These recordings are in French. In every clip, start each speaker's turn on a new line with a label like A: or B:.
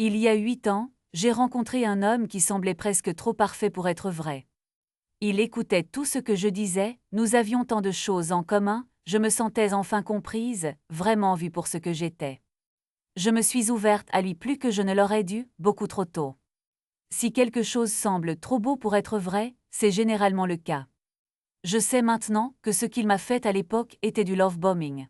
A: Il y a 8 ans, j'ai rencontré un homme qui semblait presque trop parfait pour être vrai. Il écoutait tout ce que je disais, nous avions tant de choses en commun, je me sentais enfin comprise, vraiment vue pour ce que j'étais. Je me suis ouverte à lui plus que je ne l'aurais dû, beaucoup trop tôt. Si quelque chose semble trop beau pour être vrai, c'est généralement le cas. Je sais maintenant que ce qu'il m'a fait à l'époque était du love bombing.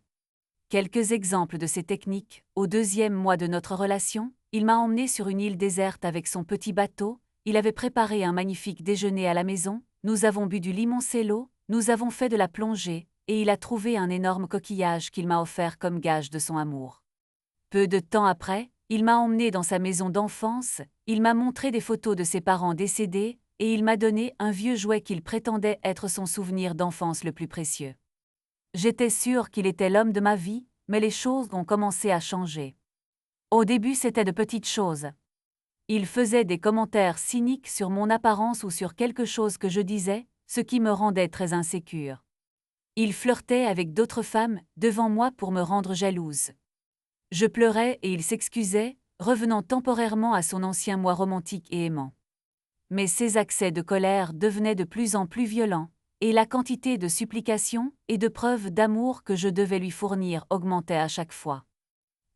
A: Quelques exemples de ces techniques. Au 2e mois de notre relation, il m'a emmenée sur une île déserte avec son petit bateau, il avait préparé un magnifique déjeuner à la maison, nous avons bu du limoncello, nous avons fait de la plongée, et il a trouvé un énorme coquillage qu'il m'a offert comme gage de son amour. Peu de temps après, il m'a emmenée dans sa maison d'enfance, il m'a montré des photos de ses parents décédés, et il m'a donné un vieux jouet qu'il prétendait être son souvenir d'enfance le plus précieux. J'étais sûre qu'il était l'homme de ma vie, mais les choses ont commencé à changer. Au début, c'était de petites choses. Il faisait des commentaires cyniques sur mon apparence ou sur quelque chose que je disais, ce qui me rendait très insécure. Il flirtait avec d'autres femmes devant moi pour me rendre jalouse. Je pleurais et il s'excusait, revenant temporairement à son ancien moi romantique et aimant. Mais ses accès de colère devenaient de plus en plus violents, et la quantité de supplications et de preuves d'amour que je devais lui fournir augmentait à chaque fois.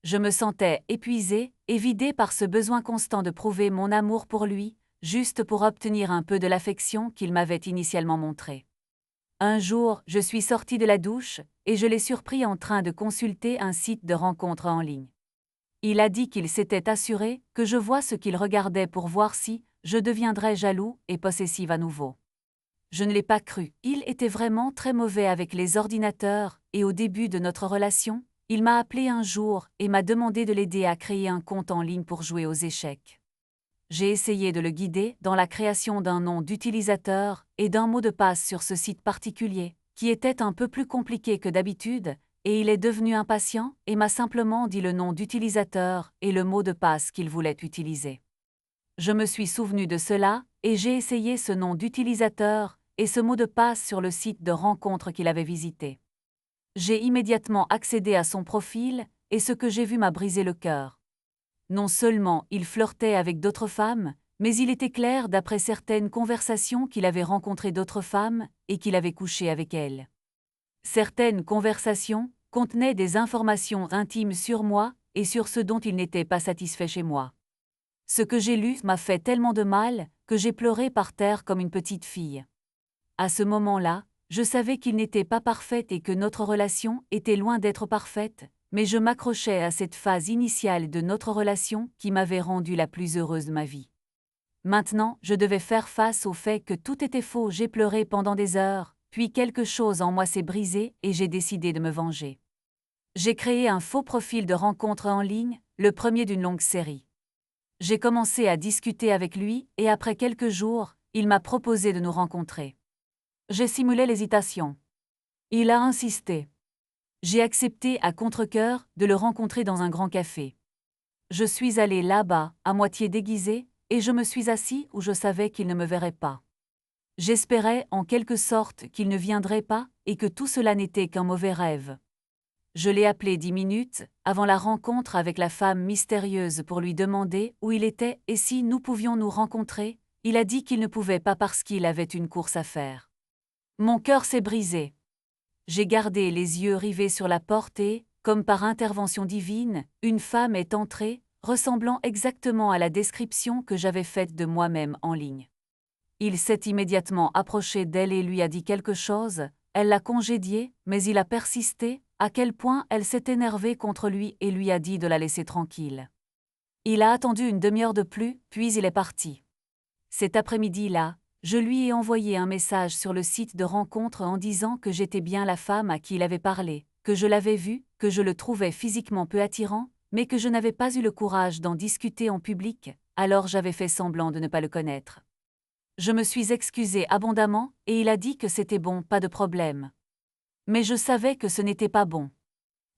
A: Je me sentais épuisée et vidée par ce besoin constant de prouver mon amour pour lui, juste pour obtenir un peu de l'affection qu'il m'avait initialement montrée. Un jour, je suis sortie de la douche, et je l'ai surpris en train de consulter un site de rencontres en ligne. Il a dit qu'il s'était assuré que je vois ce qu'il regardait pour voir si je deviendrais jaloux et possessive à nouveau. Je ne l'ai pas cru, il était vraiment très mauvais avec les ordinateurs, et au début de notre relation, il m'a appelé un jour et m'a demandé de l'aider à créer un compte en ligne pour jouer aux échecs. J'ai essayé de le guider dans la création d'un nom d'utilisateur et d'un mot de passe sur ce site particulier, qui était un peu plus compliqué que d'habitude, et il est devenu impatient et m'a simplement dit le nom d'utilisateur et le mot de passe qu'il voulait utiliser. Je me suis souvenu de cela, et j'ai essayé ce nom d'utilisateur et ce mot de passe sur le site de rencontre qu'il avait visité. J'ai immédiatement accédé à son profil, et ce que j'ai vu m'a brisé le cœur. Non seulement il flirtait avec d'autres femmes, mais il était clair d'après certaines conversations qu'il avait rencontré d'autres femmes et qu'il avait couché avec elles. Certaines conversations contenaient des informations intimes sur moi et sur ce dont il n'était pas satisfait chez moi. Ce que j'ai lu m'a fait tellement de mal que j'ai pleuré par terre comme une petite fille. À ce moment-là, je savais qu'il n'était pas parfait et que notre relation était loin d'être parfaite, mais je m'accrochais à cette phase initiale de notre relation qui m'avait rendue la plus heureuse de ma vie. Maintenant, je devais faire face au fait que tout était faux, j'ai pleuré pendant des heures, puis quelque chose en moi s'est brisé et j'ai décidé de me venger. J'ai créé un faux profil de rencontre en ligne, le premier d'une longue série. J'ai commencé à discuter avec lui et après quelques jours, il m'a proposé de nous rencontrer. J'ai simulé l'hésitation. Il a insisté. J'ai accepté à contre-cœur de le rencontrer dans un grand café. Je suis allée là-bas, à moitié déguisée, et je me suis assis où je savais qu'il ne me verrait pas. J'espérais en quelque sorte qu'il ne viendrait pas et que tout cela n'était qu'un mauvais rêve. Je l'ai appelé 10 minutes avant la rencontre avec la femme mystérieuse pour lui demander où il était et si nous pouvions nous rencontrer. Il a dit qu'il ne pouvait pas parce qu'il avait une course à faire. Mon cœur s'est brisé. J'ai gardé les yeux rivés sur la porte et, comme par intervention divine, une femme est entrée, ressemblant exactement à la description que j'avais faite de moi-même en ligne. Il s'est immédiatement approché d'elle et lui a dit quelque chose, elle l'a congédié, mais il a persisté, à quel point elle s'est énervée contre lui et lui a dit de la laisser tranquille. Il a attendu une demi-heure de plus, puis il est parti. Cet après-midi-là, je lui ai envoyé un message sur le site de rencontre en disant que j'étais bien la femme à qui il avait parlé, que je l'avais vu, que je le trouvais physiquement peu attirant, mais que je n'avais pas eu le courage d'en discuter en public, alors j'avais fait semblant de ne pas le connaître. Je me suis excusée abondamment et il a dit que c'était bon, pas de problème. Mais je savais que ce n'était pas bon.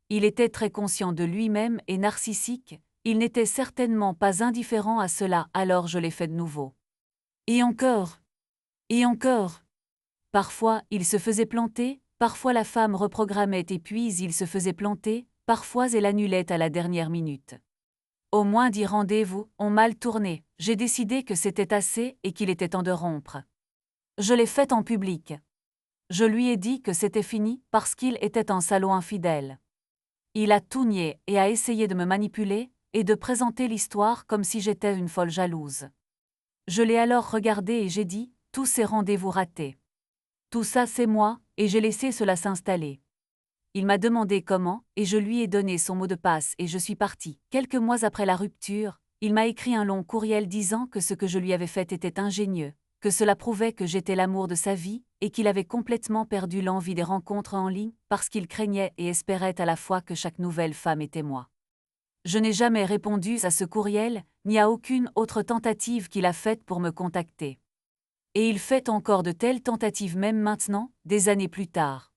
A: Il était très conscient de lui-même et narcissique, il n'était certainement pas indifférent à cela, alors je l'ai fait de nouveau. Et encore. Et encore. Parfois, il se faisait planter, parfois la femme reprogrammait et puis il se faisait planter, parfois elle annulait à la dernière minute. Au moins 10 rendez-vous ont mal tourné, j'ai décidé que c'était assez et qu'il était temps de rompre. Je l'ai fait en public. Je lui ai dit que c'était fini parce qu'il était un salaud infidèle. Il a tout nié et a essayé de me manipuler et de présenter l'histoire comme si j'étais une folle jalouse. Je l'ai alors regardé et j'ai dit, tous ces rendez-vous ratés. Tout ça c'est moi, et j'ai laissé cela s'installer. Il m'a demandé comment, et je lui ai donné son mot de passe et je suis partie. Quelques mois après la rupture, il m'a écrit un long courriel disant que ce que je lui avais fait était ingénieux, que cela prouvait que j'étais l'amour de sa vie, et qu'il avait complètement perdu l'envie des rencontres en ligne, parce qu'il craignait et espérait à la fois que chaque nouvelle femme était moi. Je n'ai jamais répondu à ce courriel, ni à aucune autre tentative qu'il a faite pour me contacter. Et il fait encore de telles tentatives même maintenant, des années plus tard.